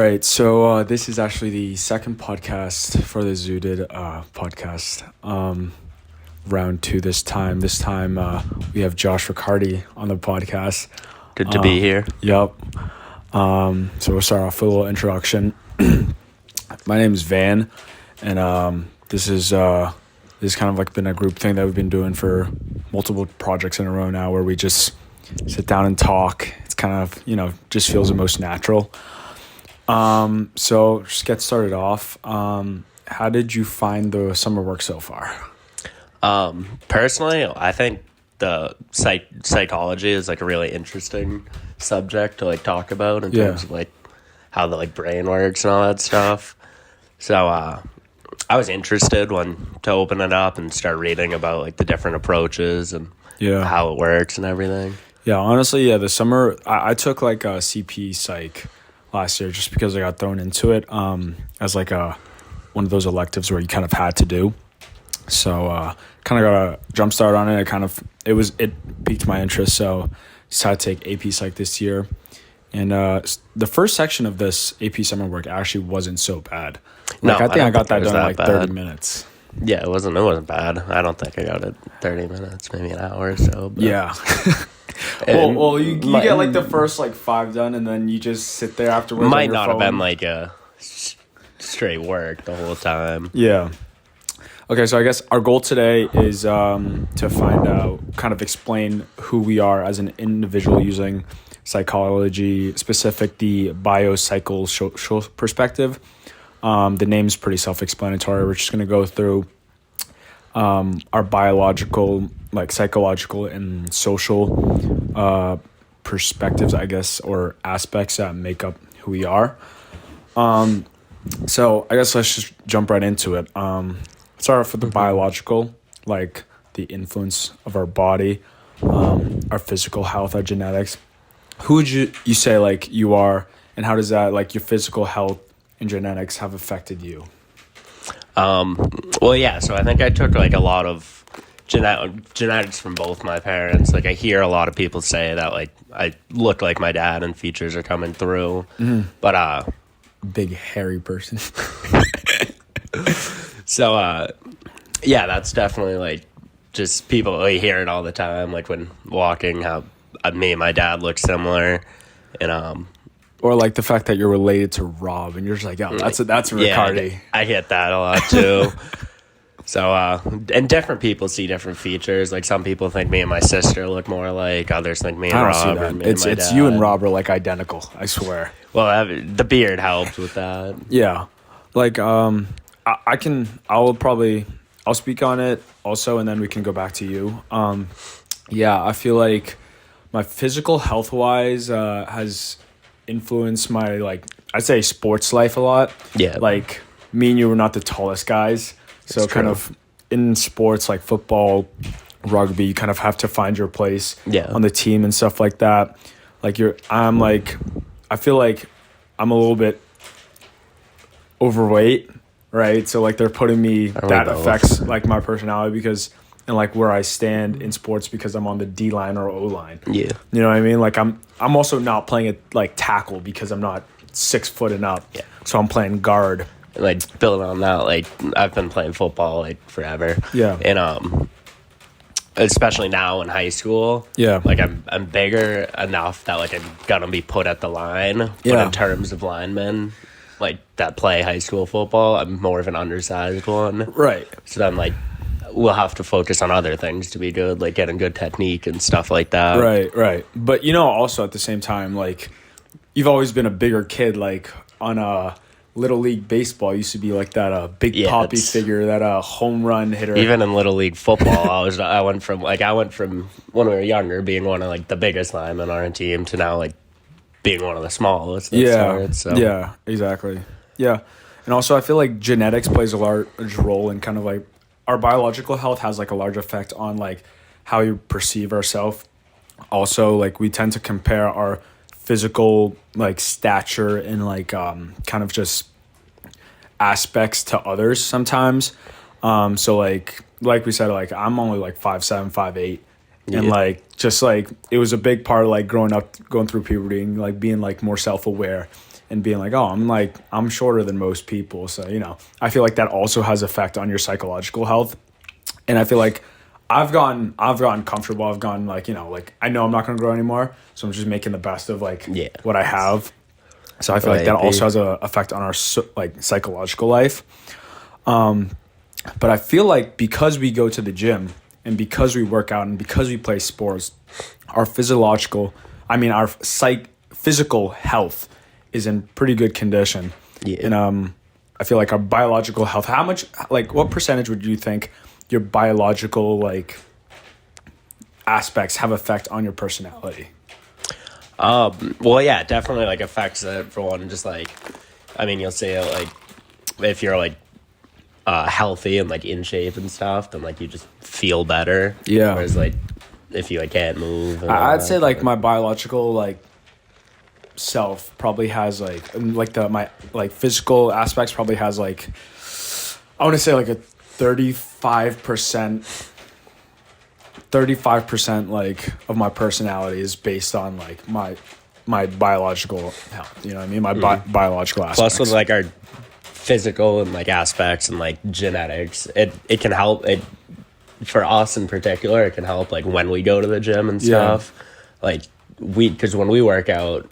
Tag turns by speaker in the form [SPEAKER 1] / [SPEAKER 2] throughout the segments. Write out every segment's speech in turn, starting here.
[SPEAKER 1] right, so this is actually the second podcast for the ZoOted podcast. Round two this time. This time we have Josh Riccardi on the podcast.
[SPEAKER 2] Good to be here.
[SPEAKER 1] Yep. So we'll start off with a little introduction. My name is Van, and this is kind of like been a group thing that we've been doing for multiple projects in a row now, where we just sit down and talk. It's kind of, just feels the most natural. So just get started off. How did you find the summer work so far?
[SPEAKER 2] Personally, I think the psychology is like a really interesting subject to like talk about in terms of like how the like brain works and all that stuff. So I was interested to open it up and start reading about like the different approaches and how it works and everything.
[SPEAKER 1] Yeah, honestly, the summer I took like a CP psych last year just because I got thrown into it as like one of those electives where you kind of had to do. So kind of got a jump start on it. It piqued my interest, so decided to take AP Psych this year. And the first section of this AP summer work actually wasn't so bad. Like, I think I got that done in like 30 minutes.
[SPEAKER 2] Yeah, it wasn't bad. I don't think I got it 30 minutes, maybe an hour or so. But.
[SPEAKER 1] Yeah. well, you get like the first like 5 done, and then you just sit there afterwards.
[SPEAKER 2] Might not have been like a straight work the whole time.
[SPEAKER 1] Yeah. Okay, so I guess our goal today is to find out, kind of explain who we are as an individual using psychology, specific the biopsychosocial perspective. The name's pretty self-explanatory. We're just going to go through our biological, like psychological and social perspectives, I guess, or aspects that make up who we are. So I guess let's just jump right into it. Start off with the biological, like the influence of our body, our physical health, our genetics. Who would you say like you are, and how does that, like your physical health and genetics, have affected you?
[SPEAKER 2] Well, yeah, so I think I took like a lot of genetics from both my parents. Like I hear a lot of people say that like I look like my dad and features are coming through. Mm-hmm. But
[SPEAKER 1] big hairy person.
[SPEAKER 2] So yeah, that's definitely like just people hear it all the time, like when walking, how me and my dad look similar, and
[SPEAKER 1] or like the fact that you're related to Rob, and you're just like, oh, that's a Riccardi.
[SPEAKER 2] Yeah, I get that a lot too. So and different people see different features. Like some people think me and my sister look more alike. Others think me and Rob.
[SPEAKER 1] See that.
[SPEAKER 2] Or me and my
[SPEAKER 1] it's
[SPEAKER 2] dad.
[SPEAKER 1] You and Rob are like identical. I swear.
[SPEAKER 2] Well, the beard helps with that.
[SPEAKER 1] Yeah, like I'll speak on it also, and then we can go back to you. Yeah, I feel like my physical health wise has influenced my, like, I'd say sports life a lot.
[SPEAKER 2] Yeah.
[SPEAKER 1] Like me and you were not the tallest guys. So kind of in sports like football, rugby, you kind of have to find your place on the team and stuff like that. Like I feel like I'm a little bit overweight, right? So like they're putting me, that affects like my personality because, and like where I stand in sports because I'm on the D line or O line.
[SPEAKER 2] Yeah.
[SPEAKER 1] You know what I mean? Like I'm also not playing it like tackle because I'm not 6 foot and up.
[SPEAKER 2] Yeah.
[SPEAKER 1] So I'm playing guard.
[SPEAKER 2] Like building on that, like I've been playing football like forever.
[SPEAKER 1] Yeah.
[SPEAKER 2] And especially now in high school.
[SPEAKER 1] Yeah.
[SPEAKER 2] Like I'm bigger enough that like I'm gonna be put at the line.
[SPEAKER 1] Yeah.
[SPEAKER 2] But in terms of linemen, like that play high school football, I'm more of an undersized one.
[SPEAKER 1] Right.
[SPEAKER 2] So then like we'll have to focus on other things to be good, like getting good technique and stuff like that.
[SPEAKER 1] Right. But also at the same time, like you've always been a bigger kid. Like on a Little League baseball, used to be like that big poppy figure, that home run hitter.
[SPEAKER 2] Even in Little League football, I went from when we were younger being one of like the biggest linemen on our team to now like being one of the smallest.
[SPEAKER 1] Yeah, exactly. Yeah, and also I feel like genetics plays a large role in kind of like our biological health has like a large effect on like how you perceive ourselves. Also, like we tend to compare our physical like stature and like kind of just aspects to others sometimes. So like we said, like I'm only like 5'7", 5'8", and like just like it was a big part of like growing up, going through puberty, and like being like more self-aware and being like, oh, I'm shorter than most people. So, I feel like that also has effect on your psychological health. And I feel like I've gotten comfortable. I've gone like, I know I'm not going to grow anymore. So I'm just making the best of what I have. So I feel like that also has an effect on our psychological life. But I feel like because we go to the gym and because we work out and because we play sports, our physical health is in pretty good condition.
[SPEAKER 2] Yeah.
[SPEAKER 1] And I feel like our biological health, what percentage would you think your biological aspects have effect on your personality?
[SPEAKER 2] Well, yeah, it definitely affects it for one. Just you'll say if you're healthy and in shape and stuff, then you just feel better.
[SPEAKER 1] Yeah.
[SPEAKER 2] Whereas if you can't move,
[SPEAKER 1] I'd say my biological self probably has my physical aspects probably has I want to say a 35% of my personality is based on my biological health. You know what I mean? My biological aspects.
[SPEAKER 2] Plus with our physical and aspects and genetics, it can help it for us in particular. It can help when we go to the gym and stuff. Because when we work out,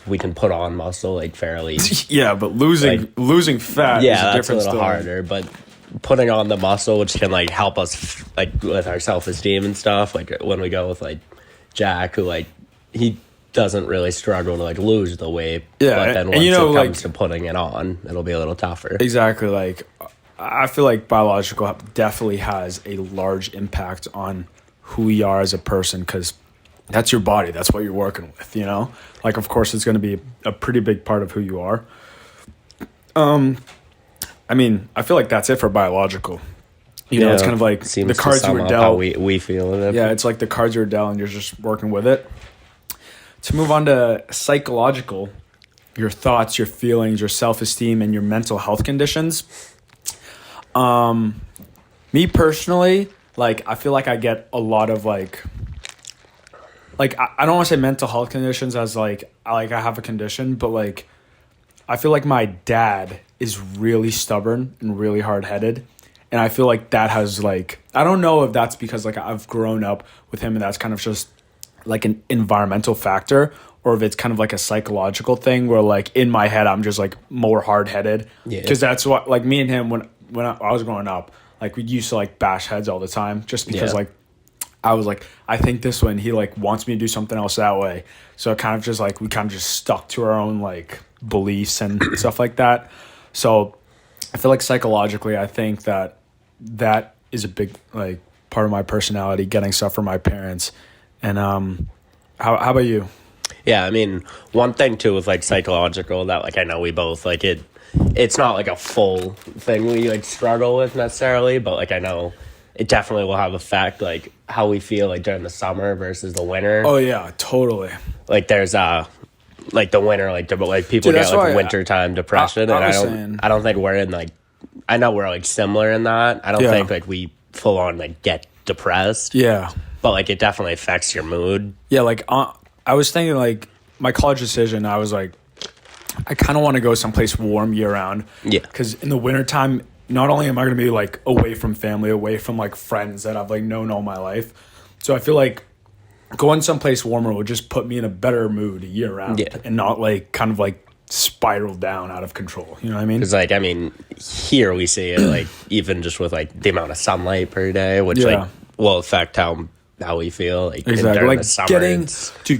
[SPEAKER 2] we can put on muscle fairly.
[SPEAKER 1] Yeah, but losing fat is a
[SPEAKER 2] that's
[SPEAKER 1] different
[SPEAKER 2] a little harder. But putting on the muscle, which can help us with our self-esteem and stuff. When we go with Jack, who he doesn't really struggle to lose the weight.
[SPEAKER 1] Yeah,
[SPEAKER 2] but then once it comes to putting it on, it'll be a little tougher.
[SPEAKER 1] Exactly. I feel biological health definitely has a large impact on who we are as a person, because that's your body. That's what you're working with, of course it's going to be a pretty big part of who you are. I feel that's it for biological. It's kind of the cards you were dealt.
[SPEAKER 2] How we feel it.
[SPEAKER 1] Yeah, it's the cards you were dealt and you're just working with it. To move on to psychological, your thoughts, your feelings, your self-esteem, and your mental health conditions. Me personally, I feel I get a lot of I don't want to say mental health conditions as I have a condition, but I feel my dad is really stubborn and really hard-headed. And I feel that has I don't know if that's because I've grown up with him and that's kind of just an environmental factor, or if it's kind of a psychological thing where in my head I'm just more hard-headed. Yeah. Because that's what me and him when I was growing up, we used to bash heads all the time just because I was I think this way and he wants me to do something else that way. So it kind of just we kind of just stuck to our own beliefs and stuff like that. So I feel psychologically, I think that is a big part of my personality, getting stuff from my parents. And how about you?
[SPEAKER 2] Yeah, one thing too with psychological that I know we both it's not a full thing we struggle with necessarily, but I know it definitely will have effect how we feel during the summer versus the winter.
[SPEAKER 1] Oh yeah, totally.
[SPEAKER 2] There's the winter people
[SPEAKER 1] Dude,
[SPEAKER 2] get wintertime depression, and I don't think we're in I know we're similar in that. I don't think we full on get depressed.
[SPEAKER 1] Yeah.
[SPEAKER 2] But it definitely affects your mood.
[SPEAKER 1] Yeah, I was thinking my college decision, I was I kind of want to go someplace warm year round.
[SPEAKER 2] Yeah.
[SPEAKER 1] Because in the wintertime, not only am I going to be away from family, away from friends that I've known all my life. So I feel going someplace warmer would just put me in a better mood year round. Yeah. And not kind of spiral down out of control. You know what I mean?
[SPEAKER 2] Because here we see it even just with the amount of sunlight per day, which will affect how we feel
[SPEAKER 1] exactly.
[SPEAKER 2] The summer,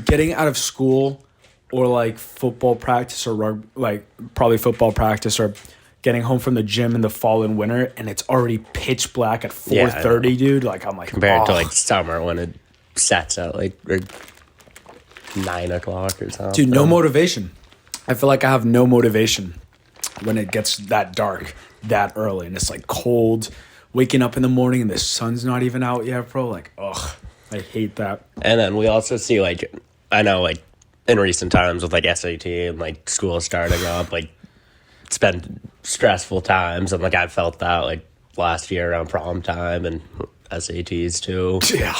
[SPEAKER 1] getting out of school or football practice or probably football practice or getting home from the gym in the fall and winter and it's already pitch black at 4:30, dude. I'm
[SPEAKER 2] compared to summer when it sets at 9 o'clock or something.
[SPEAKER 1] Dude, no motivation. I feel I have no motivation when it gets that dark that early and it's cold. Waking up in the morning and the sun's not even out yet, bro. Ugh, I hate that.
[SPEAKER 2] And then we also see I know in recent times with SAT and school starting up, it's been stressful times and I felt that last year around prom time and SATs too.
[SPEAKER 1] Yeah.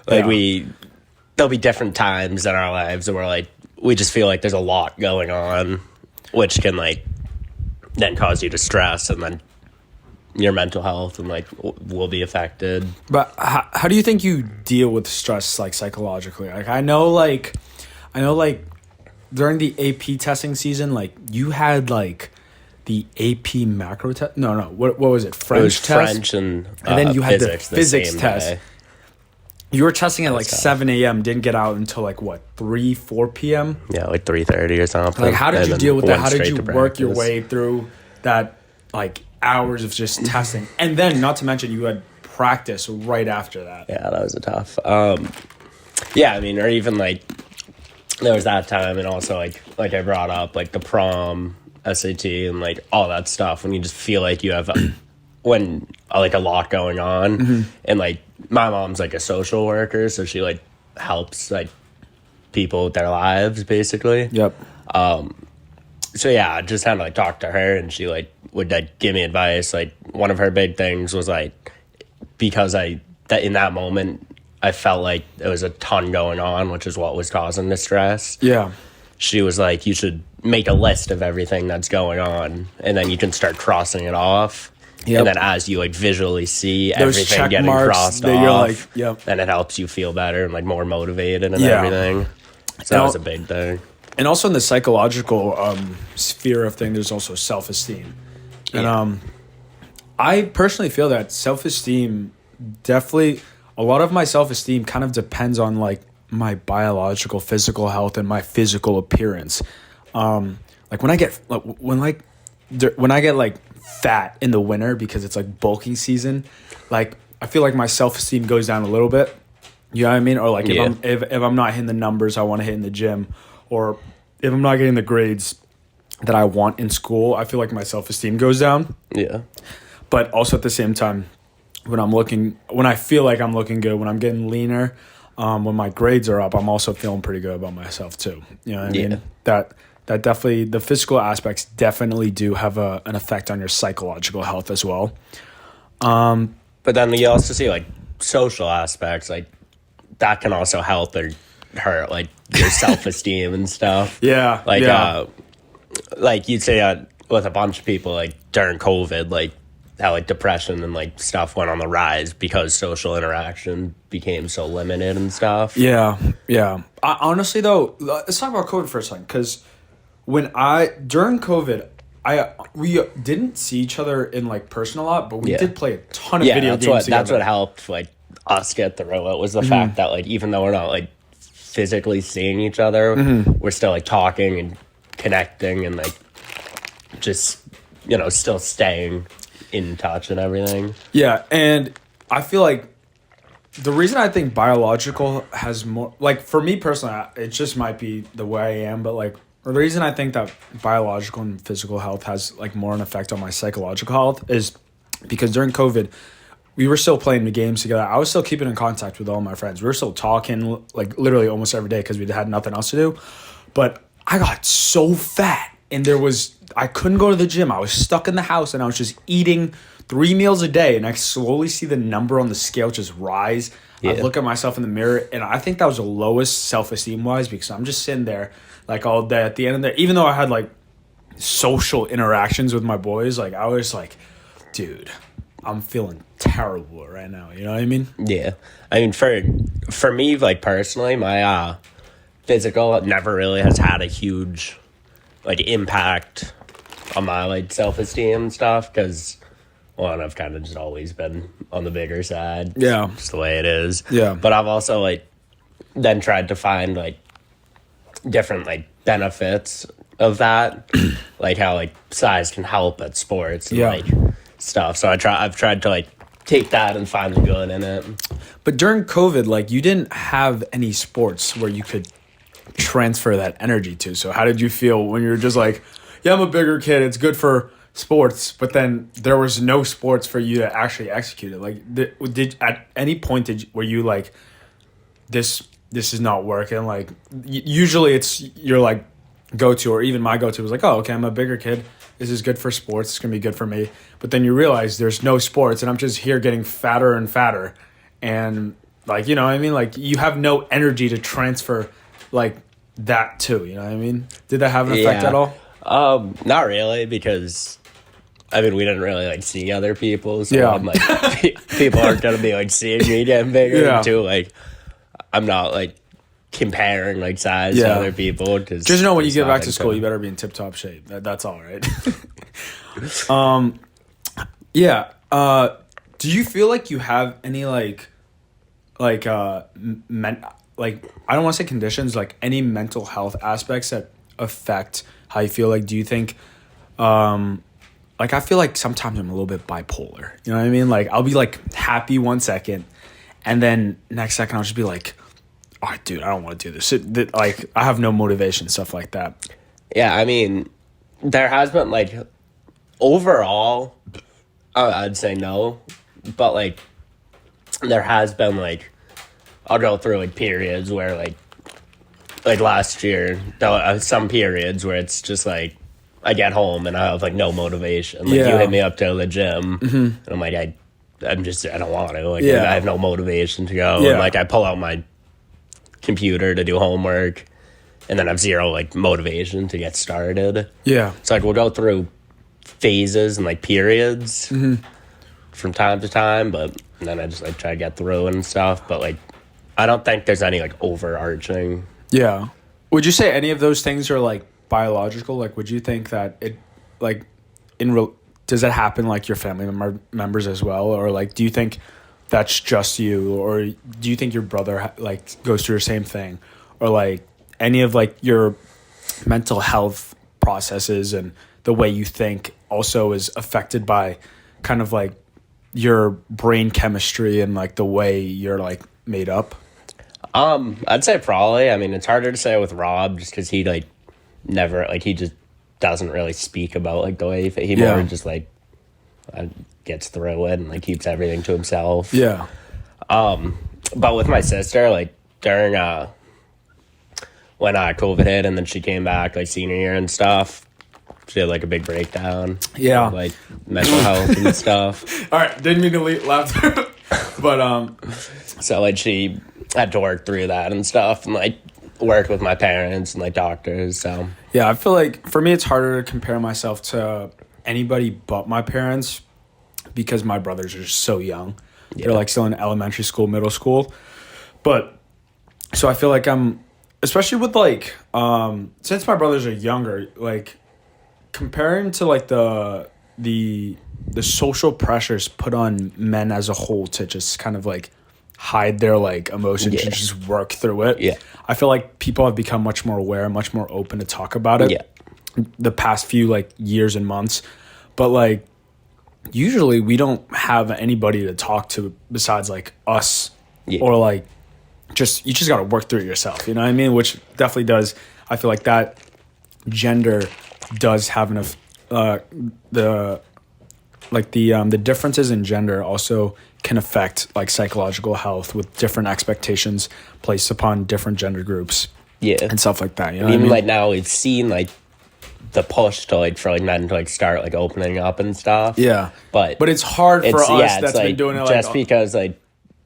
[SPEAKER 2] There'll be different times in our lives where we just feel there's a lot going on. which can like then cause you to stress, and then your mental health and like will be affected.
[SPEAKER 1] But how do you think you deal with stress like psychologically? Like I know like during the AP testing season, like you had like the AP macro test. No, what was it? French
[SPEAKER 2] It was
[SPEAKER 1] test.
[SPEAKER 2] French and
[SPEAKER 1] then you had the
[SPEAKER 2] physics
[SPEAKER 1] physics
[SPEAKER 2] same
[SPEAKER 1] test.
[SPEAKER 2] day.
[SPEAKER 1] You were testing at like
[SPEAKER 2] tough.
[SPEAKER 1] 7 a.m. Didn't get out until like what 4 p.m.
[SPEAKER 2] Yeah, like 3:30 or something.
[SPEAKER 1] Like how did
[SPEAKER 2] And
[SPEAKER 1] you
[SPEAKER 2] then
[SPEAKER 1] deal with that?
[SPEAKER 2] went
[SPEAKER 1] How did
[SPEAKER 2] straight
[SPEAKER 1] you
[SPEAKER 2] to
[SPEAKER 1] work your
[SPEAKER 2] practice.
[SPEAKER 1] way through that like hours of just testing? And then not to mention you had practice right after that.
[SPEAKER 2] Yeah, that was a tough. Yeah, I mean, or even like there was that time, and also like I brought up like the prom, SAT, and like all that stuff when you just feel like you have when like a lot going on, and like my mom's like a social worker, so she like helps like people with their lives basically.
[SPEAKER 1] Yep.
[SPEAKER 2] So yeah, I just kind of like talked to her, and she like would like give me advice. Like one of her big things was like, because that in that moment I felt like there was a ton going on, which is what was causing the stress.
[SPEAKER 1] Yeah.
[SPEAKER 2] She was like, you should make a list of everything that's going on, and then you can start crossing it off.
[SPEAKER 1] Yep.
[SPEAKER 2] And then as you like visually see
[SPEAKER 1] Those
[SPEAKER 2] everything
[SPEAKER 1] check
[SPEAKER 2] getting
[SPEAKER 1] marks
[SPEAKER 2] crossed
[SPEAKER 1] that
[SPEAKER 2] off,
[SPEAKER 1] you're like, yep.
[SPEAKER 2] then it helps you feel better and like more motivated and
[SPEAKER 1] Yeah.
[SPEAKER 2] everything. So that
[SPEAKER 1] Now-
[SPEAKER 2] was a big thing.
[SPEAKER 1] And also in the psychological sphere of things, there's also self-esteem. And I personally feel that self-esteem definitely, a lot of my self-esteem kind of depends on like my biological physical health and my physical appearance. Like when I get like fat in the winter because it's like bulking season, like I feel like my self-esteem goes down a little bit. You know what I mean? Or like if I'm not hitting the numbers I want to hit in the gym, or if I'm not getting the grades that I want in school, I feel like my self-esteem goes down.
[SPEAKER 2] Yeah.
[SPEAKER 1] But also at the same time, when I feel like I'm looking good, when I'm getting leaner, when my grades are up, I'm also feeling pretty good about myself too. You know what I mean? That definitely, the physical aspects definitely do have an effect on your psychological health as well.
[SPEAKER 2] But then you also see like social aspects, like that can also help or hurt like your self-esteem and stuff.
[SPEAKER 1] Yeah.
[SPEAKER 2] Like you'd say with a bunch of people like during COVID, like how like depression and like stuff went on the rise because social interaction became so limited and stuff.
[SPEAKER 1] Yeah. Honestly though, let's talk about COVID for a second, because during COVID, we didn't see each other in like person a lot, but we did play a ton of video games together.
[SPEAKER 2] That's what helped like us get through it, was the fact that like even though we're not like physically seeing each other, we're still like talking and connecting and like just still staying in touch and everything.
[SPEAKER 1] Yeah, and I feel like the reason I think biological has more, like for me personally, it just might be the way I am, but like the reason I think that biological and physical health has like more an effect on my psychological health is because during COVID, we were still playing the games together. I was still keeping in contact with all my friends. We were still talking like literally almost every day because we had nothing else to do. But I got so fat, and I couldn't go to the gym. I was stuck in the house, and I was just eating 3 meals a day, and I slowly see the number on the scale just rise. I look at myself in the mirror, and I think that was the lowest self-esteem wise, because I'm just sitting there like all day at the end of the, even though I had like social interactions with my boys, like I was like, dude, I'm feeling terrible right now. You know what I mean?
[SPEAKER 2] Yeah. I mean, for me, like personally, my physical never really has had a huge like impact on my like self-esteem and stuff, because one, I've kind of just always been on the bigger side.
[SPEAKER 1] Yeah.
[SPEAKER 2] Just the way it is.
[SPEAKER 1] Yeah.
[SPEAKER 2] But I've also like then tried to find like different like benefits of that, like how like size can help at sports and like stuff. So I've tried to like take that and find the good in it.
[SPEAKER 1] But during COVID, like you didn't have any sports where you could transfer that energy to. So how did you feel when you were just like, yeah, I'm a bigger kid, it's good for sports, but then there was no sports for you to actually execute it? Like did at any point were you like, this is not working? Like usually it's your like go-to, or even my go-to was like, oh, okay, I'm a bigger kid, this is good for sports, it's gonna be good for me. But then you realize there's no sports, and I'm just here getting fatter and fatter, and like, you know what I mean, like you have no energy to transfer like that too, you know what I mean? Did that have an effect at all?
[SPEAKER 2] Not really, because I mean, we didn't really like see other people, so
[SPEAKER 1] Yeah.
[SPEAKER 2] I'm like, people aren't gonna be like seeing me getting bigger.
[SPEAKER 1] Yeah.
[SPEAKER 2] And two, like, I'm not like comparing like size to
[SPEAKER 1] Yeah.
[SPEAKER 2] other people. Cause
[SPEAKER 1] Just know when you
[SPEAKER 2] it's
[SPEAKER 1] get
[SPEAKER 2] not,
[SPEAKER 1] back to
[SPEAKER 2] like,
[SPEAKER 1] school, you better be in tip-top shape. That's all, right? Yeah. Do you feel like you have any like I don't want to say conditions, like any mental health aspects that affect how you feel? Like, do you think, like I feel like sometimes I'm a little bit bipolar. You know what I mean? Like I'll be like happy 1 second, and then next second I'll just be like, oh, dude, I don't want to do this. Like I have no motivation, stuff like that.
[SPEAKER 2] Yeah, I mean, there has been like overall, I'd say no, but like there has been like I'll go through like periods where like last year, some periods where it's just like I get home and I have like no motivation. Like you hit me up to the gym, and I'm like I don't want to. Like I have no motivation to go. And like I pull out my computer to do homework, and then I have zero like motivation to get started.
[SPEAKER 1] Yeah.
[SPEAKER 2] So like we'll go through phases and like periods from time to time, but then I just like try to get through and stuff. But like I don't think there's any like overarching.
[SPEAKER 1] Yeah. Would you say any of those things are like biological? Like, would you think that it, like, does that happen like your family members as well, or like, do you think that's just you, or do you think your brother like goes through the same thing, or like any of like your mental health processes and the way you think also is affected by kind of like your brain chemistry and like the way you're like made up?
[SPEAKER 2] I'd say probably. I mean, it's harder to say with Rob just because he like never like he just doesn't really speak about like the way he more just like gets through it and like keeps everything to himself.
[SPEAKER 1] Yeah.
[SPEAKER 2] But with my sister, like during when COVID hit and then she came back like senior year and stuff, she had like a big breakdown.
[SPEAKER 1] Yeah.
[SPEAKER 2] Of, like mental health and stuff.
[SPEAKER 1] All right, didn't mean to laugh, but
[SPEAKER 2] so like she had to work through that and stuff, and like work with my parents and like doctors. So
[SPEAKER 1] yeah, I feel like for me it's harder to compare myself to anybody but my parents because my brothers are just so young. Yeah. They're like still in elementary school, middle school. But so I feel like I'm, especially with like since my brothers are younger, like comparing to like the social pressures put on men as a whole to just kind of like hide their like emotions and just work through it.
[SPEAKER 2] Yeah.
[SPEAKER 1] I feel like people have become much more aware, much more open to talk about it.
[SPEAKER 2] Yeah.
[SPEAKER 1] The past few like years and months. But like usually we don't have anybody to talk to besides like us or like you just got to work through it yourself, you know what I mean? Which definitely does. I feel like that gender does have enough the differences in gender also can affect like psychological health with different expectations placed upon different gender groups. Yeah. And stuff like that. You know
[SPEAKER 2] and even
[SPEAKER 1] what I mean?
[SPEAKER 2] like now we've seen like the push to like for like men to like start like opening up and stuff.
[SPEAKER 1] Yeah.
[SPEAKER 2] But
[SPEAKER 1] it's hard for us that's
[SPEAKER 2] like,
[SPEAKER 1] been doing it
[SPEAKER 2] just
[SPEAKER 1] like
[SPEAKER 2] because like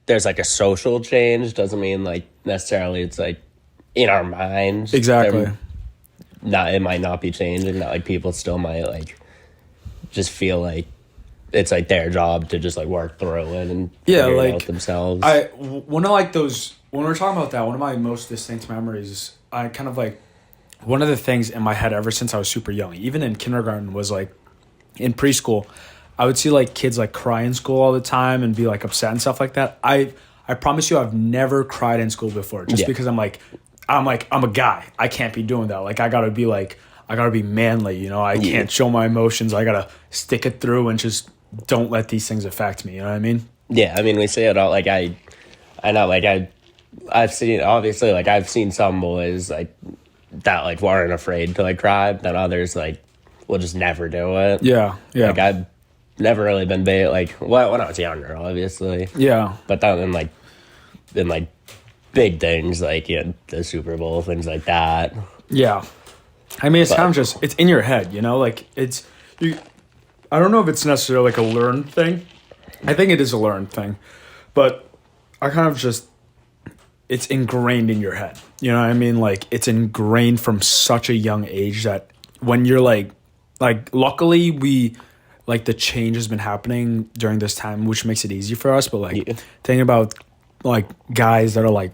[SPEAKER 2] there's like a social change doesn't mean like necessarily it's like in our minds.
[SPEAKER 1] Exactly.
[SPEAKER 2] It might not be changing, that like people still might like just feel like it's like their job to just like work through it and figure it out themselves.
[SPEAKER 1] One of like those, when we're talking about that, one of my most distinct memories, I kind of like, one of the things in my head ever since I was super young, even in kindergarten, was like in preschool, I would see like kids like cry in school all the time and be like upset and stuff like that. I promise you I've never cried in school before just because I'm a guy. I can't be doing that. Like I gotta be manly, you know, I can't show my emotions. I gotta stick it through and just don't let these things affect me. You know what I mean?
[SPEAKER 2] Yeah. I mean, we say it all, like I know, like I've seen, obviously, like I've seen some boys like that, like weren't afraid to like cry, then others like will just never do it.
[SPEAKER 1] Yeah. Yeah.
[SPEAKER 2] Like I've never really been big, like when I was younger, obviously. Yeah. But then in like big things, like, you know, the Super Bowl, things like that.
[SPEAKER 1] Yeah. I mean, it's kind of just, it's in your head, you know, like I don't know if it's necessarily like a learned thing. I think it is a learned thing, but I kind of just, it's ingrained in your head. You know what I mean? Like it's ingrained from such a young age that when you're like luckily we like the change has been happening during this time, which makes it easy for us. But like thinking about like guys that are like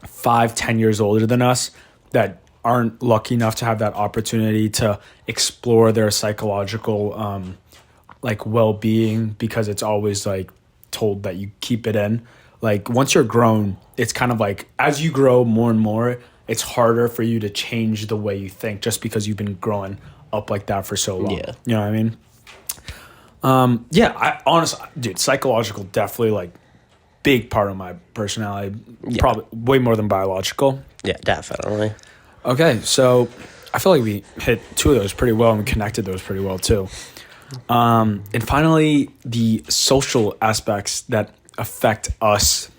[SPEAKER 1] 5-10 years older than us that aren't lucky enough to have that opportunity to explore their psychological like well-being, because it's always like told that you keep it in. Like once you're grown, it's kind of like as you grow more and more, it's harder for you to change the way you think just because you've been growing up like that for so long.
[SPEAKER 2] Yeah.
[SPEAKER 1] You know what I mean? Yeah, I honestly, dude, psychological definitely like big part of my personality, probably way more than biological.
[SPEAKER 2] Yeah, definitely.
[SPEAKER 1] Okay, so I feel like we hit two of those pretty well and we connected those pretty well too. And finally, the social aspects that affect us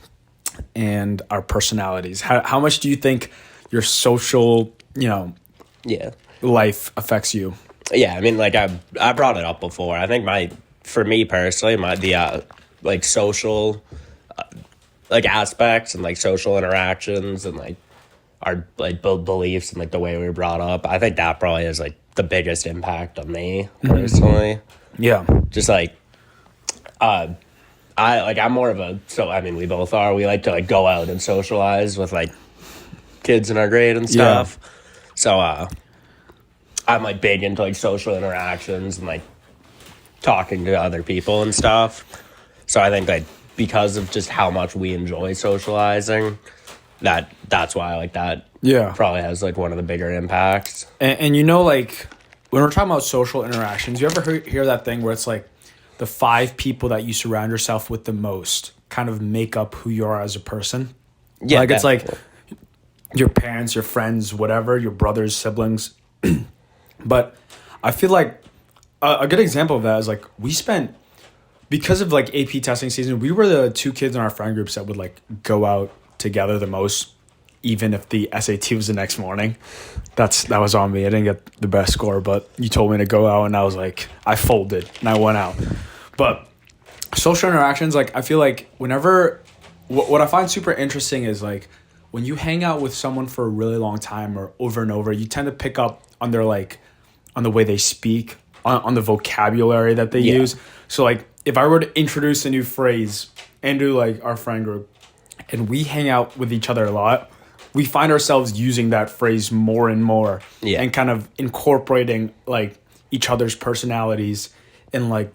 [SPEAKER 1] and our personalities. How much do you think your social, life affects you?
[SPEAKER 2] Yeah, I mean, like I brought it up before. I think for me personally, like social, like aspects and like social interactions and like our like beliefs and like the way we were brought up. I think that probably has like the biggest impact on me personally.
[SPEAKER 1] Yeah,
[SPEAKER 2] Just like, I'm more of we both are. We like to like go out and socialize with like kids in our grade and stuff.
[SPEAKER 1] Yeah.
[SPEAKER 2] So I'm like big into like social interactions and like talking to other people and stuff. So I think like because of just how much we enjoy socializing, that's why like that probably has like one of the bigger impacts.
[SPEAKER 1] And like when we're talking about social interactions, you ever hear that thing where it's like the 5 people that you surround yourself with the most kind of make up who you are as a person?
[SPEAKER 2] Yeah,
[SPEAKER 1] like
[SPEAKER 2] definitely.
[SPEAKER 1] It's like your parents, your friends, whatever, your brothers, siblings. But I feel like a good example of that is like we spent, because of like AP testing season, we were the 2 kids in our friend groups that would like go out together the most, even if the SAT was the next morning. That was on me. I didn't get the best score, but you told me to go out and I was like, I folded and I went out. But social interactions, like I feel like whenever, what I find super interesting is like when you hang out with someone for a really long time or over and over, you tend to pick up on their like, on the way they speak, on the vocabulary that they use. So like if I were to introduce a new phrase into like our friend group and we hang out with each other a lot, we find ourselves using that phrase more and more and kind of incorporating like each other's personalities and like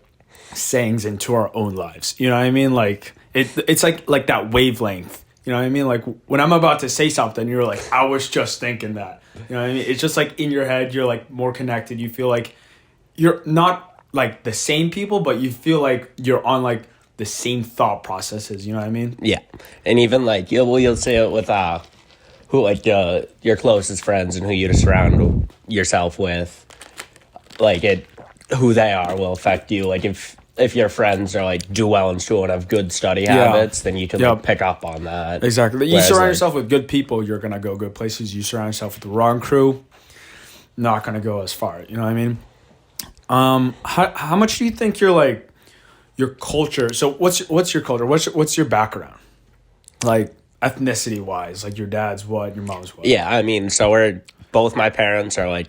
[SPEAKER 1] sayings into our own lives. You know what I mean? Like it's like that wavelength. You know what I mean? Like when I'm about to say something, you're like, I was just thinking that. You know what I mean? It's just like in your head, you're like more connected. You feel like you're not like the same people, but you feel like you're on like the same thought processes. You know what I mean?
[SPEAKER 2] Yeah. And even like you'll say it with who like your closest friends and who you surround yourself with, like who they are will affect you. Like if your friends are like do well in school and have good study habits, then you can like pick up on that.
[SPEAKER 1] Exactly. You surround yourself with good people, you're gonna go good places. You surround yourself with the wrong crew, not gonna go as far. You know what I mean? How much do you think your culture? So what's your culture? What's your background? Like ethnicity wise, like your dad's what, your mom's what?
[SPEAKER 2] Yeah, I mean, so both my parents are like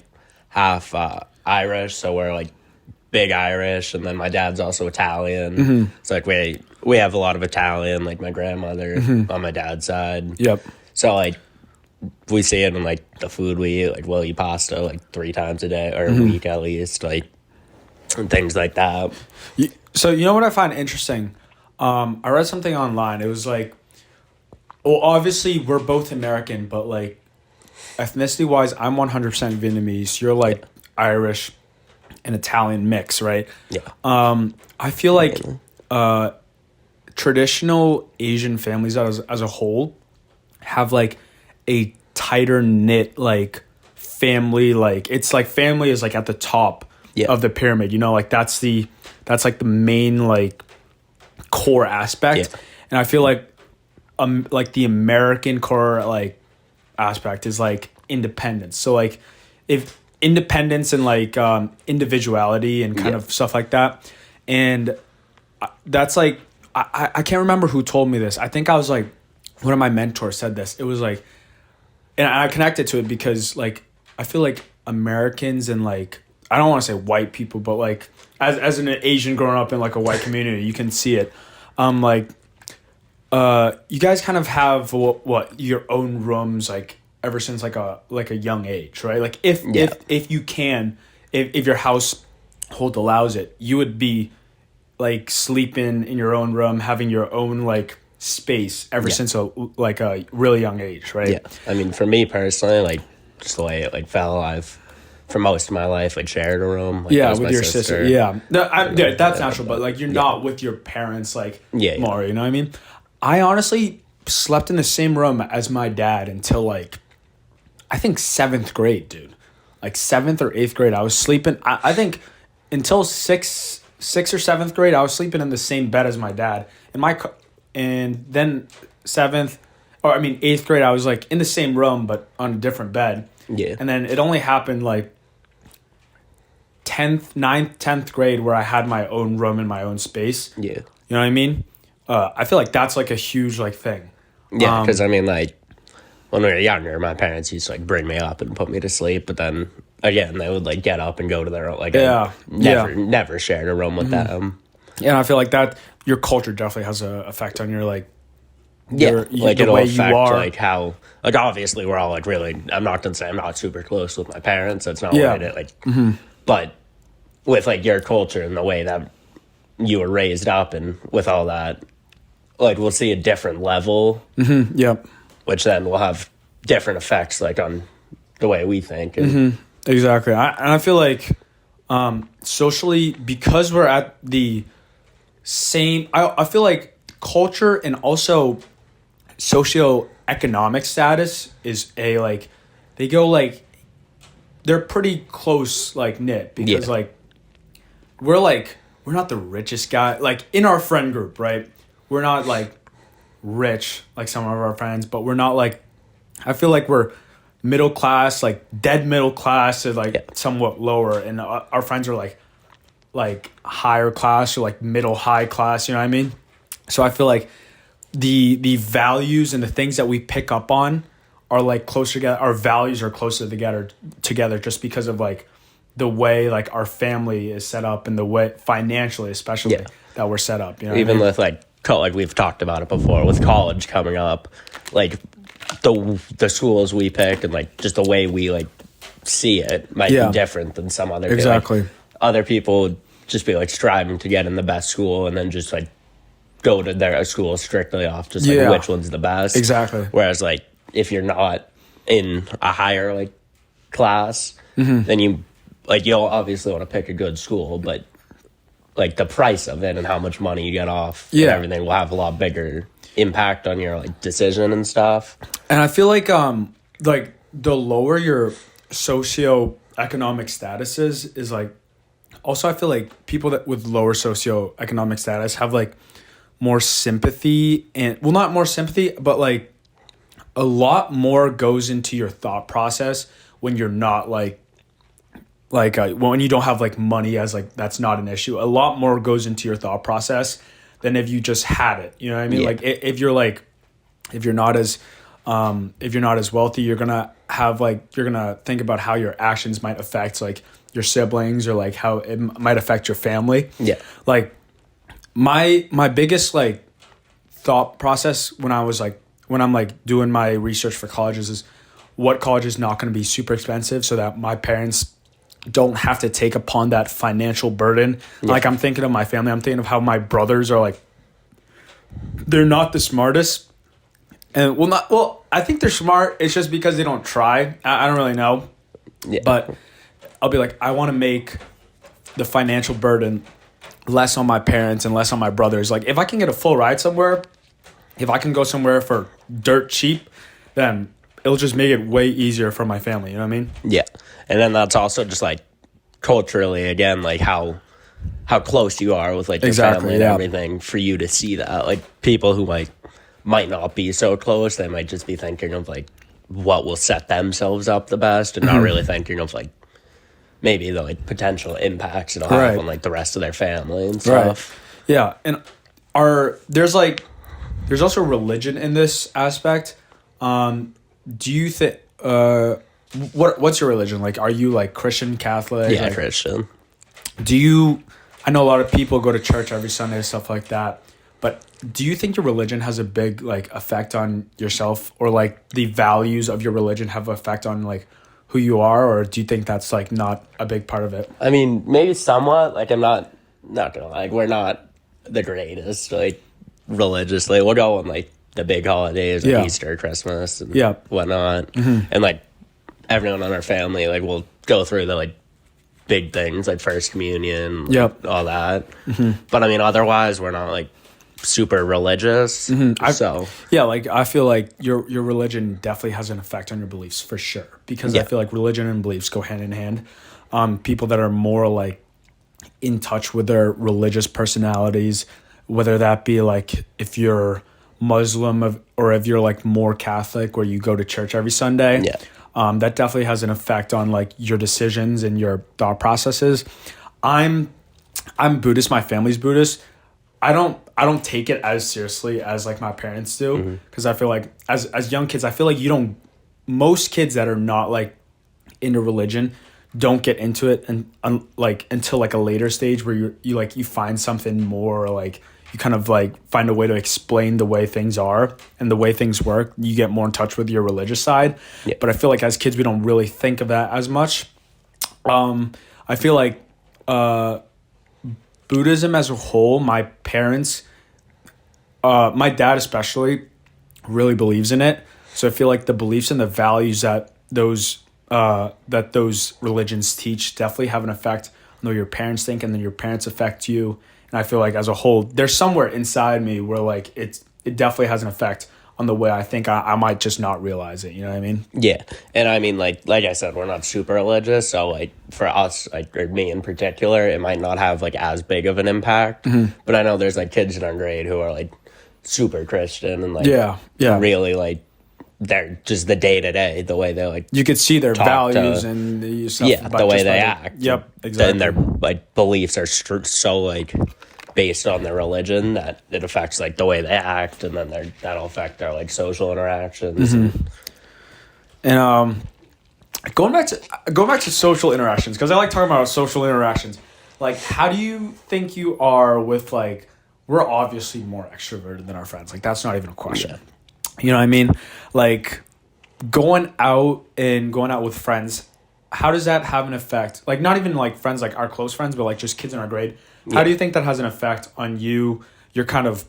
[SPEAKER 2] half Irish, so we're like big Irish, and then my dad's also Italian. Mm-hmm. It's like we have a lot of Italian, like my grandmother on my dad's side.
[SPEAKER 1] Yep.
[SPEAKER 2] So like we see it in like the food we eat, like we'll eat pasta like 3 times a day or a week at least, like and things like that.
[SPEAKER 1] So you know what I find interesting? I read something online. It was like, well, obviously we're both American, but like ethnicity wise, I'm 100% Vietnamese. You're like Irish and Italian mix, right?
[SPEAKER 2] Yeah.
[SPEAKER 1] I feel like traditional Asian families as a whole have like a tighter knit like family. Like it's like family is like at the top of the pyramid. You know, like that's like the main like core aspect. Yeah. And I feel like the American core like aspect is like independence. So like if independence and like individuality and kind of stuff like that. And that's like, I can't remember who told me this. I think I was like, one of my mentors said this. It was like, and I connected to it because like, I feel like Americans and like I don't want to say white people, but like as an Asian growing up in like a white community, you can see it. Like you guys kind of have what your own rooms like ever since like a young age, right? Like if you can, if your household allows it, you would be like sleeping in your own room, having your own like space ever since a really young age, right?
[SPEAKER 2] Yeah. I mean, for me personally, like just the way it like fell, I've for most of my life like shared a room. Like,
[SPEAKER 1] Yeah, with your sister. Yeah, no, that's natural, but like you're not with your parents like more. You know what I mean? I honestly slept in the same room as my dad until like I think 7th grade, dude. Like 7th or 8th grade, I was sleeping. I think until 6th or 7th grade, I was sleeping in the same bed as my dad. And then 8th grade, I was like in the same room but on a different bed.
[SPEAKER 2] Yeah.
[SPEAKER 1] And then it only happened like 9th, 10th grade where I had my own room and my own space.
[SPEAKER 2] Yeah.
[SPEAKER 1] You know what I mean? I feel like that's like a huge like thing.
[SPEAKER 2] Yeah, because I mean, like when we were younger, my parents used to like bring me up and put me to sleep, but then again, they would like get up and go to their like never shared a room with them.
[SPEAKER 1] Yeah, and I feel like that your culture definitely has an effect on your like
[SPEAKER 2] like
[SPEAKER 1] the
[SPEAKER 2] it'll
[SPEAKER 1] way
[SPEAKER 2] affect
[SPEAKER 1] you are.
[SPEAKER 2] like how like obviously we're all like really. I'm not gonna say I'm not super close with my parents. That's not what it like. But with like your culture and the way that you were raised up and with all that, like we'll see a different level.
[SPEAKER 1] Yep.
[SPEAKER 2] Which then will have different effects like on the way we think. And,
[SPEAKER 1] Exactly. I feel like socially, because we're at the same, I feel like culture and also socioeconomic status is they go like, they're pretty close, like knit because we're not the richest guy, like in our friend group, right? We're not like rich like some of our friends, but we're not like, I feel like we're middle class, like dead middle class to like somewhat lower, and our friends are like higher class or like middle high class, you know what I mean? So I feel like the values and the things that we pick up on are like closer together. Our values are closer together just because of like the way like our family is set up and the way financially especially that we're set up, you know.
[SPEAKER 2] Even with like we've talked about it before with college coming up, like the schools we picked and like just the way we like see it might be different than some other
[SPEAKER 1] exactly.
[SPEAKER 2] Like, other people would just be like striving to get in the best school and then just like go to their school strictly off just like which one's the best.
[SPEAKER 1] Exactly.
[SPEAKER 2] Whereas like if you're not in a higher like class, then you'll obviously want to pick a good school, but like the price of it and how much money you get off and everything will have a lot bigger impact on your like decision and stuff.
[SPEAKER 1] And I feel like the lower your socioeconomic status is like, also I feel like people that with lower socioeconomic status have like more sympathy, and well, not more sympathy, but like a lot more goes into your thought process when you're not when you don't have like money as like that's not an issue. A lot more goes into your thought process than if you just had it. You know what I mean? Like if you're not as wealthy, you're gonna think about how your actions might affect like your siblings or like how it might affect your family.
[SPEAKER 2] Yeah.
[SPEAKER 1] Like my biggest like thought process when I'm like doing my research for colleges is what college is not going to be super expensive so that my parents don't have to take upon that financial burden. Yeah. Like I'm thinking of my family. I'm thinking of how my brothers are like, they're not the smartest. And I think they're smart. It's just because they don't try. I don't really know. Yeah. But I'll be like, I want to make the financial burden less on my parents and less on my brothers. Like if I can get a full ride somewhere, if I can go somewhere for dirt cheap, then it'll just make it way easier for my family. You know what I mean?
[SPEAKER 2] Yeah. And then that's also just like culturally, again, like how close you are with like your family and everything for you to see that. Like people who might not be so close, they might just be thinking of like what will set themselves up the best and not really thinking of like maybe the like potential impacts it'll have on like the rest of their family and stuff.
[SPEAKER 1] Right. Yeah. And there's also religion in this aspect. Do you think what's your religion? Like, are you like Christian, Catholic?
[SPEAKER 2] Yeah,
[SPEAKER 1] Like,
[SPEAKER 2] Christian.
[SPEAKER 1] do you? I know a lot of people go to church every Sunday and stuff like that. But do you think your religion has a big like effect on yourself, or like the values of your religion have an effect on like who you are, or do you think that's like not a big part of it?
[SPEAKER 2] I mean, maybe somewhat. Like, I'm not gonna like we're not the greatest like religiously. We'll go on like the big holidays, like
[SPEAKER 1] Yeah.
[SPEAKER 2] Easter, Christmas, and
[SPEAKER 1] Yeah.
[SPEAKER 2] whatnot, and like everyone on our family, like we'll go through the like big things like first communion, like,
[SPEAKER 1] Yep.
[SPEAKER 2] all that. But I mean, otherwise, we're not like super religious. So
[SPEAKER 1] Yeah, like I feel like your religion definitely has an effect on your beliefs for sure, because I
[SPEAKER 2] Yeah.
[SPEAKER 1] feel like religion and beliefs go hand in hand. People that are more like in touch with their religious personalities, whether that be like if you're or if you're like more Catholic where you go to church every Sunday,
[SPEAKER 2] Yeah.
[SPEAKER 1] that definitely has an effect on like your decisions and your thought processes. I'm Buddhist. My family's Buddhist. I don't take it as seriously as like my parents do, because I feel like as young kids, I feel like you don't. Most kids that are not like into religion don't get into it and like until like a later stage where you find something more, or like you kind of like find a way to explain the way things are and the way things work. You get more in touch with your religious side.
[SPEAKER 2] Yeah.
[SPEAKER 1] But I feel like as kids we don't really think of that as much. I feel like Buddhism as a whole, my parents, my dad especially, really believes in it. So I feel like the beliefs and the values that those religions teach definitely have an effect on what your parents think, and then your parents affect you. And I feel like as a whole, there's somewhere inside me where like it definitely has an effect on the way I think. I might just not realize it. You know what I mean?
[SPEAKER 2] Yeah, and I mean, like I said, we're not super religious, so like for us, like or me in particular, it might not have like as big of an impact. But I know there's like kids in our grade who are like super Christian and like
[SPEAKER 1] Yeah.
[SPEAKER 2] really like they're just the day to day, the way they like
[SPEAKER 1] You could see their
[SPEAKER 2] talk
[SPEAKER 1] values
[SPEAKER 2] to-
[SPEAKER 1] and the stuff.
[SPEAKER 2] yeah, the way they act.
[SPEAKER 1] Yep, exactly.
[SPEAKER 2] And their like beliefs are so like based on their religion that it affects like the way they act, and then that'll affect their like social interactions.
[SPEAKER 1] And going back to social interactions, because I like talking about social interactions. Like, how do you think you are with like? We're obviously more extroverted than our friends. Like, that's not even a question.
[SPEAKER 2] Yeah.
[SPEAKER 1] You know what I mean? Like, going out with friends. How does that have an effect? Like, not even like friends, like our close friends, but like just kids in our grade. How do you think that has an effect on you? Your kind of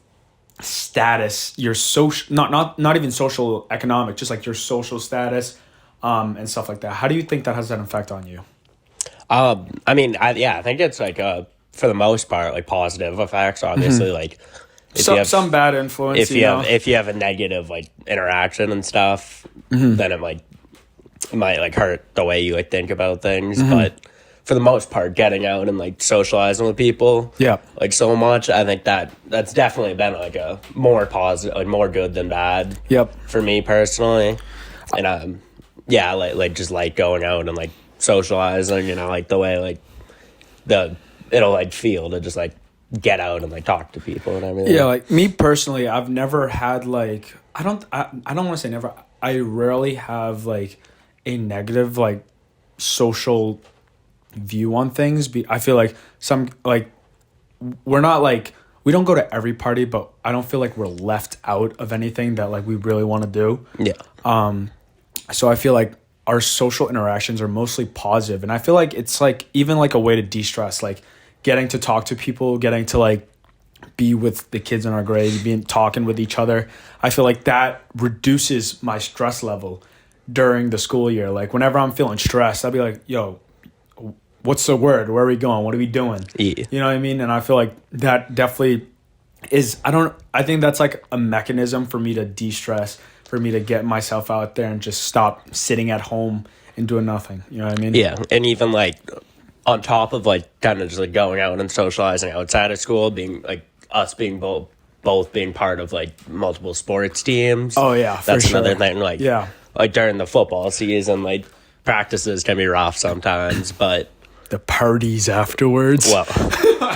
[SPEAKER 1] status, your social, not even social economic, just like your social status, and stuff like that. How do you think that has an effect on you?
[SPEAKER 2] I mean, I think it's like for the most part like positive effects. Obviously, like if you have
[SPEAKER 1] Some bad influence.
[SPEAKER 2] if you have a negative like interaction and stuff, then it might like hurt the way you like think about things. But for the most part, getting out and like socializing with people,
[SPEAKER 1] Yeah.
[SPEAKER 2] like so much, I think that's definitely been like a more positive, like more good than bad.
[SPEAKER 1] Yep.
[SPEAKER 2] For me personally, and yeah, like just like going out and like socializing, you know, like the way like it'll like feel to just like get out and like talk to people and everything.
[SPEAKER 1] Yeah, like me personally, I've never had like I don't want to say never. I rarely have like a negative like social view on things. I feel like some like we're not like we don't go to every party, but I don't feel like we're left out of anything that like we really want to do.
[SPEAKER 2] Yeah.
[SPEAKER 1] So I feel like our social interactions are mostly positive, and I feel like it's like even like a way to de-stress, like getting to talk to people, getting to like be with the kids in our grade, talking with each other. I feel like that reduces my stress level during the school year. Like whenever I'm feeling stressed, I'll be like, yo, what's the word? Where are we going? What are we doing?
[SPEAKER 2] Yeah.
[SPEAKER 1] You know what I mean? And I feel like that definitely is, I think that's like a mechanism for me to de-stress, for me to get myself out there and just stop sitting at home and doing nothing. You know what I mean?
[SPEAKER 2] Yeah. And even like on top of like kind of just like going out and socializing outside of school, being like us being both being part of like multiple sports teams.
[SPEAKER 1] Oh yeah,
[SPEAKER 2] that's
[SPEAKER 1] for
[SPEAKER 2] another
[SPEAKER 1] sure.
[SPEAKER 2] thing. Like
[SPEAKER 1] Yeah.
[SPEAKER 2] like during the football season, like practices can be rough sometimes, but
[SPEAKER 1] The parties afterwards.
[SPEAKER 2] well,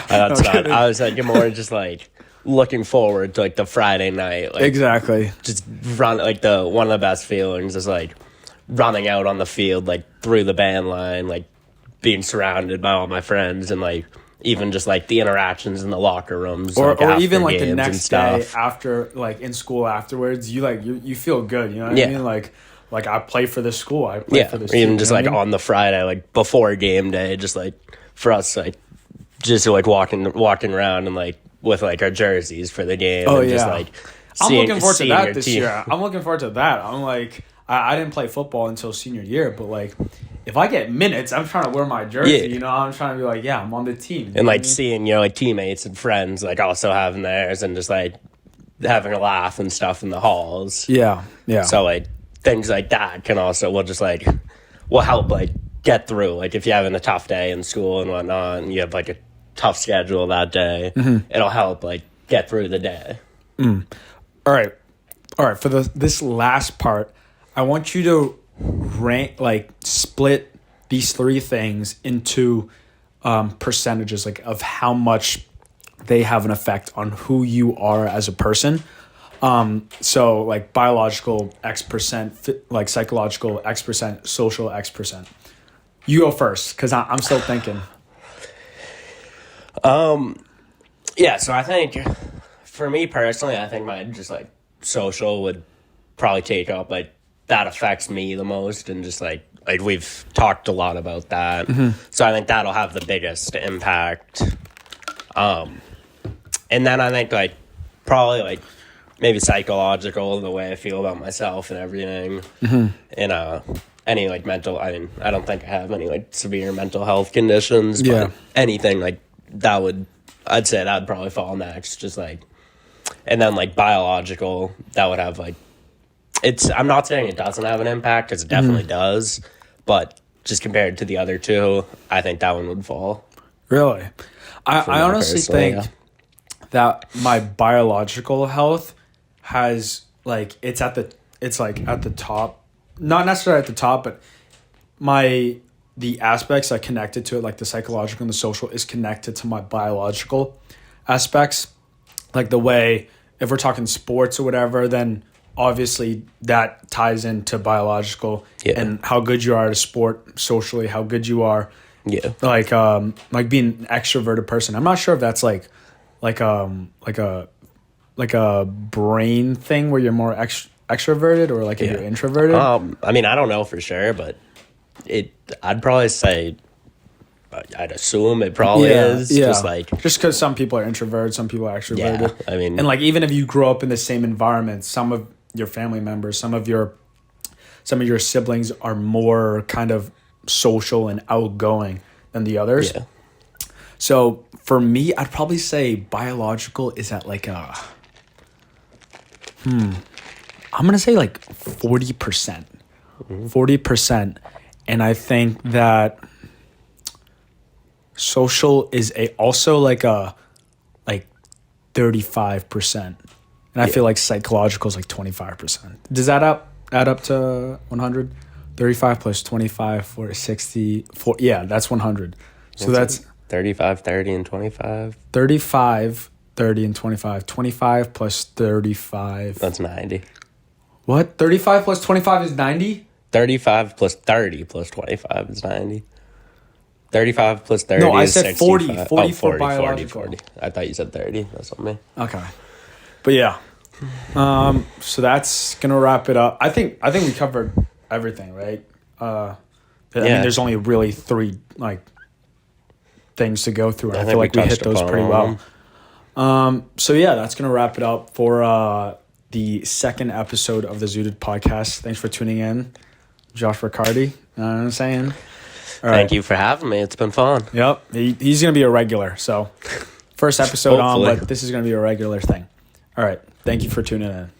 [SPEAKER 2] that's not. I was like more just like looking forward to like the Friday night. Like,
[SPEAKER 1] Exactly.
[SPEAKER 2] just run like one of the best feelings is like running out on the field, like through the band line, like being surrounded by all my friends, and like even just like the interactions in the locker rooms,
[SPEAKER 1] or,
[SPEAKER 2] like,
[SPEAKER 1] or
[SPEAKER 2] after
[SPEAKER 1] even like the
[SPEAKER 2] games and
[SPEAKER 1] next day
[SPEAKER 2] stuff.
[SPEAKER 1] after, like in school afterwards, you feel good. You know what I mean? Like I play for this school. I play for this
[SPEAKER 2] Even
[SPEAKER 1] team,
[SPEAKER 2] just
[SPEAKER 1] you know
[SPEAKER 2] like
[SPEAKER 1] what I mean?
[SPEAKER 2] on the Friday, like before game day, just like for us, like just like walking around and like with like our jerseys for the game.
[SPEAKER 1] Oh,
[SPEAKER 2] and just
[SPEAKER 1] yeah.
[SPEAKER 2] like
[SPEAKER 1] I'm looking forward to
[SPEAKER 2] seeing
[SPEAKER 1] that
[SPEAKER 2] your
[SPEAKER 1] this
[SPEAKER 2] team.
[SPEAKER 1] year. I'm looking forward to that. I'm like, I didn't play football until senior year, but like, if I get minutes, I'm trying to wear my jersey.
[SPEAKER 2] Yeah.
[SPEAKER 1] You know, I'm trying to be like, yeah, I'm on the team. You know
[SPEAKER 2] And
[SPEAKER 1] what I
[SPEAKER 2] like
[SPEAKER 1] mean?
[SPEAKER 2] seeing, like teammates and friends like also having theirs, and just like having a laugh and stuff in the halls.
[SPEAKER 1] Yeah, yeah.
[SPEAKER 2] So like things like that will help like get through. Like if you're having a tough day in school and whatnot, and you have like a tough schedule that day, it'll help like get through the day.
[SPEAKER 1] All right. For this last part, I want you to split these three things into percentages, like of how much they have an effect on who you are as a person. So like biological X%, like psychological X%, social X%. You go first, because I'm still thinking.
[SPEAKER 2] Yeah, so I think for me personally, I think my just like social would probably take up, like that affects me the most, and just like we've talked a lot about that. So I think that'll have the biggest impact. And then I think like probably like maybe psychological, the way I feel about myself and everything. And any like mental, I mean, I don't think I have any like severe mental health conditions, but
[SPEAKER 1] Yeah.
[SPEAKER 2] anything like that I'd say that would probably fall next. Just like, and then like biological, that would have like, I'm not saying it doesn't have an impact, because it definitely does, but just compared to the other two, I think that one would fall.
[SPEAKER 1] Really? I honestly
[SPEAKER 2] personally,
[SPEAKER 1] think that my biological health has like it's at the top, not necessarily at the top, but the aspects that connected to it, like the psychological and the social, is connected to my biological aspects. Like the way, if we're talking sports or whatever, then obviously that ties into biological and how good you are at a sport, socially, how good you are.
[SPEAKER 2] Yeah.
[SPEAKER 1] Like being an extroverted person. I'm not sure if that's like a brain thing where you're more extroverted, or like if you're introverted.
[SPEAKER 2] I mean, I don't know for sure, but I'd probably say, I'd assume it probably is.
[SPEAKER 1] Yeah.
[SPEAKER 2] Just
[SPEAKER 1] because some people are introverted, some people are extroverted.
[SPEAKER 2] Yeah, I mean,
[SPEAKER 1] and like even if you grow up in the same environment, some of your family members, some of your siblings are more kind of social and outgoing than the others.
[SPEAKER 2] Yeah.
[SPEAKER 1] So for me, I'd probably say biological is at like I'm gonna say like 40%. 40%. And I think that social is also like 35%. And I feel like psychological is like 25%. Does that add up to 100? 35 plus 25 for 60. Yeah, that's 100. So that's
[SPEAKER 2] 35, 30, and 25.
[SPEAKER 1] 35, 30, and 25. 25 plus 35.
[SPEAKER 2] That's 90.
[SPEAKER 1] What? 35 plus 25 is 90?
[SPEAKER 2] 35 plus 30 plus 25 is 90. 35 plus 30
[SPEAKER 1] No, I
[SPEAKER 2] is
[SPEAKER 1] said 40.
[SPEAKER 2] 65.
[SPEAKER 1] 40
[SPEAKER 2] Oh,
[SPEAKER 1] for
[SPEAKER 2] 40,
[SPEAKER 1] biological.
[SPEAKER 2] 40. I thought you said 30. That's on me.
[SPEAKER 1] Okay. But yeah. So that's going to wrap it up. I think we covered everything, right? I mean, there's only really three like things to go through. And I feel like we hit those pretty well. So yeah, that's going to wrap it up for the second episode of the ZoOted podcast. Thanks for tuning in. Josh Riccardi, you know what I'm saying? All right.
[SPEAKER 2] Thank you for having me. It's been fun.
[SPEAKER 1] Yep. He's going to be a regular. So first episode on,
[SPEAKER 2] Hopefully.
[SPEAKER 1] but this is going to be a regular thing. All right. Thank you for tuning in.